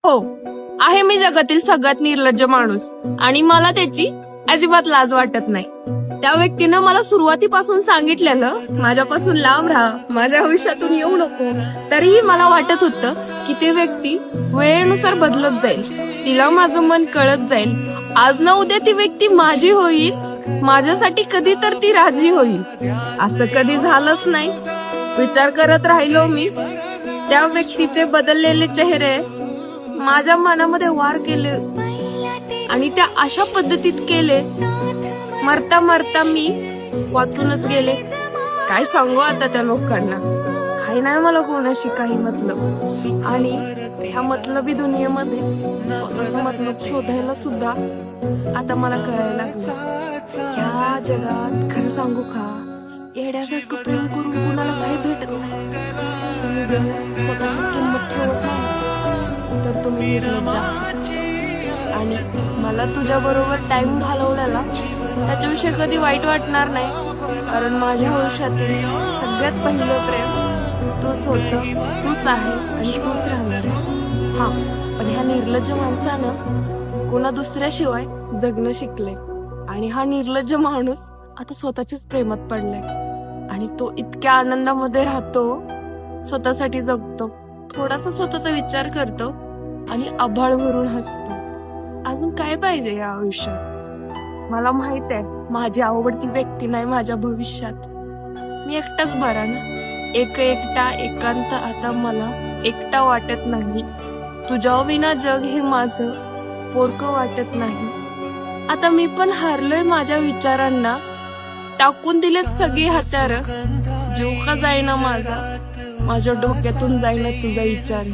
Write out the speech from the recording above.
हो, आहे मी जगातील सगळ्यात निर्लज्ज माणूस आणि मला त्याची अजिबात लाज वाटत नाही. त्या व्यक्तीनं मला सुरुवातीपासून सांगितलेलं माझ्यापासून लांब राहा, माझ्या आयुष्यातून येऊ नको. तरीही मला वाटत होतं की ती व्यक्ती वेळेनुसार बदलत जाईल, तिला माझं मन कळत जाईल. आज ना उद्या ती व्यक्ती माझी होईल, माझ्यासाठी कधी तर ती राजी होईल. असं कधी झालंच नाही. विचार करत राहिलो मी. त्या व्यक्तीचे बदललेले चेहरे माझ्या मनामध्ये वार केले आणि त्या अशा पद्धतीत केले, मरता मरता मी वाचूनच गेले. काय सांगू आता त्या लोकांना. काही नाही मला कोणाशी काही मतलब. आणि ह्या मतलबी दुनियेमध्ये स्वतःचा मतलब शोधायला सुद्धा आता मला कळायला लागलं. ह्या जगात खरं सांगू का, येड्यासारखं प्रेम करून कुणाला काही भेटत नाही. तुम्ही जर स्वतःची किंमत ठेवत नाही तर तुम्ही निर्लज्ज आहात. आणि मला तुझ्या बरोबर टाइम घालवलेला त्याच्याविषयी कधी वाईट वाटणार नाही, कारण माझ्या आयुष्यातील सगळ्यात पहिलं प्रेम तूच होतं, तूच आहे आणि तूच राहणार आहे. हा, पण ह्या निर्लज्ज माणसानं कोणा दुसऱ्याशिवाय जगणं शिकले आणि हा निर्लज्ज माणूस आता स्वतःच्याच प्रेमात पडलाय आणि तो इतक्या आनंदामध्ये राहतो, स्वतःसाठी जगतो, थोडासा स्वतःचा विचार करतो आणि आभाळ भरून हसतो. अजून काय पाहिजे या आयुष्यात. मला माहित आहे माझी आवडती व्यक्ती नाही माझ्या भविष्यात. मी एकटाच बरा ना. एकटा एकांत आता मला एकटा वाटत नाही. तुझ्या विना जग हे माझं पोरकं वाटत नाही. आता मी पण हारलोय माझ्या विचारांना, टाकून दिलेत सगळी हत्यार. जीव का जाईना माझ्या डोक्यातून जाईना तुझा विचार.